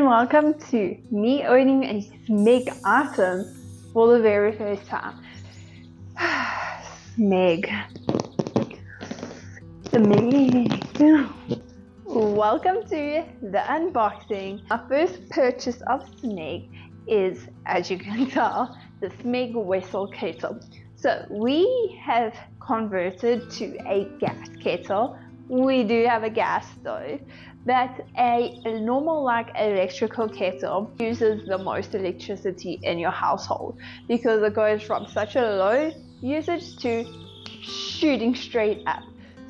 welcome to me owning a Smeg item for the very first time. Smeg. Welcome to the unboxing. Our first purchase of Smeg is, as you can tell, the Smeg vessel kettle. So we have converted to a gas kettle. We do have a gas stove, but a normal like electrical kettle uses the most electricity in your household because it goes from such a low usage to shooting straight up.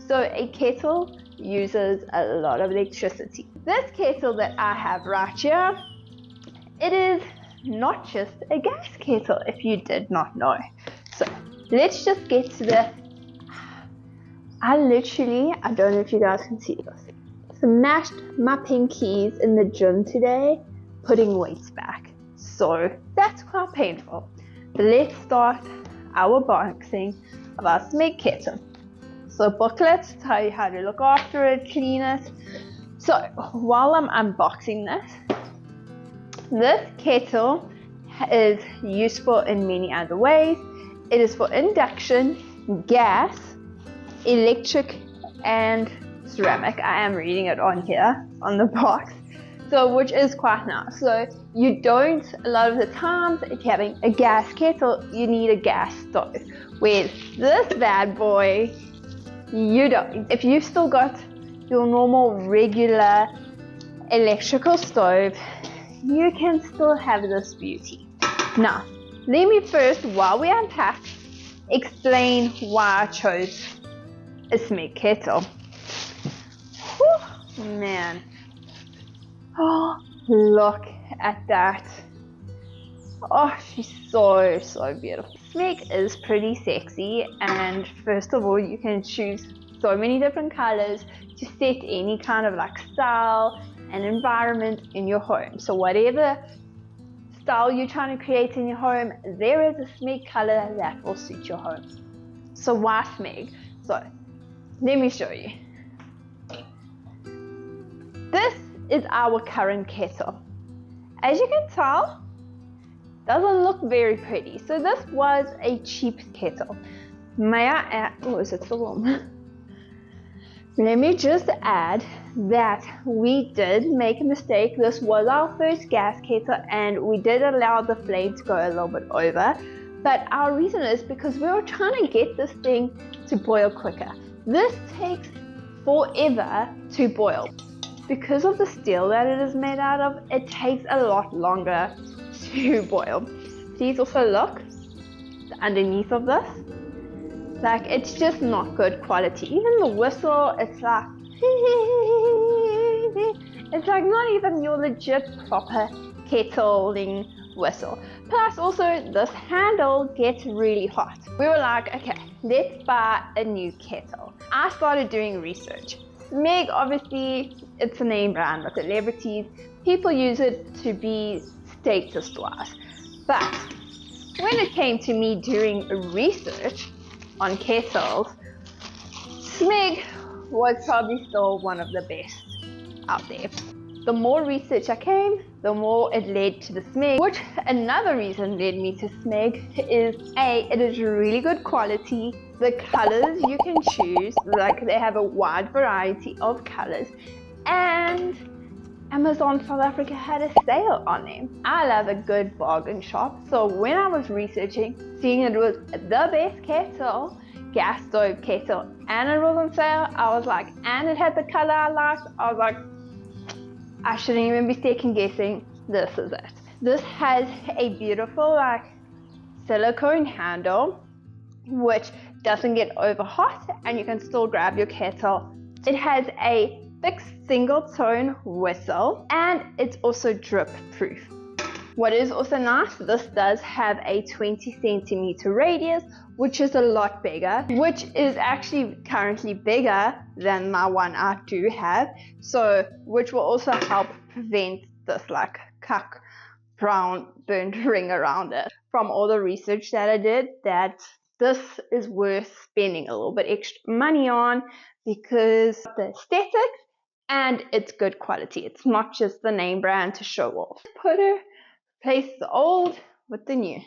So a kettle uses a lot of electricity. This kettle that I have right here, it is not just a gas kettle, if you did not know. So let's just get to the I don't know if you guys can see this, smashed my pinkies in the gym today putting weights back, so that's quite painful. But let's start our unboxing of our Smeg kettle. So booklets tell you how to look after it, clean it. So while I'm unboxing this kettle is useful in many other ways. It is for induction, gas, electric, and ceramic. I am reading it on here on the box, so which is quite nice. So you don't, a lot of the times if you're having a gas kettle, you need a gas stove. With this bad boy, you don't. If you've still got your normal regular electrical stove, you can still have this beauty. Now let me first, while we unpack, explain why I chose a Smeg kettle. Whew, man. Oh, look at that. Oh, she's so beautiful. Smeg is pretty sexy, and first of all, you can choose so many different colors to set any kind of like style and environment in your home. So whatever style you're trying to create in your home, there is a Smeg color that will suit your home. So why Smeg? So let me show you. This is our current kettle. As you can tell, doesn't look very pretty. So this was a cheap kettle. May I add, oh, is it still warm? Let me just add that we did make a mistake. This was our first gas kettle and we did allow the flame to go a little bit over. But our reason is because we were trying to get this thing to boil quicker. This takes forever to boil. Because of the steel that it is made out of, it takes a lot longer to boil. Please also look underneath of this. Like, it's just not good quality. Even the whistle, it's like it's like not even your legit proper kettling whistle. Plus also this handle gets really hot. We were like, okay, let's buy a new kettle. I started doing research. Smeg, obviously, it's a name brand with celebrities. People use it to be status wise. But when it came to me doing research on kettles, Smeg was probably still one of the best out there. The more research I came, the more it led to the Smeg, which another reason led me to Smeg is it is really good quality. The colors you can choose, like they have a wide variety of colors, and Amazon South Africa had a sale on them. I love a good bargain shop, so when I was researching, seeing it was the best kettle, gas stove kettle, and it was on sale, I was like, and it had the color I liked, I was like, I shouldn't even be second guessing, this is it. This has a beautiful like silicone handle, which doesn't get over hot, and you can still grab your kettle. It has a fixed single tone whistle, and it's also drip proof. What is also nice, this does have a 20 centimeter radius, which is a lot bigger, which is actually currently bigger than my one I do have, so which will also help prevent this like cuck brown burnt ring around it. From all the research that I did, that this is worth spending a little bit extra money on because the aesthetics and it's good quality. It's not just the name brand to show off. Replace the old with the new.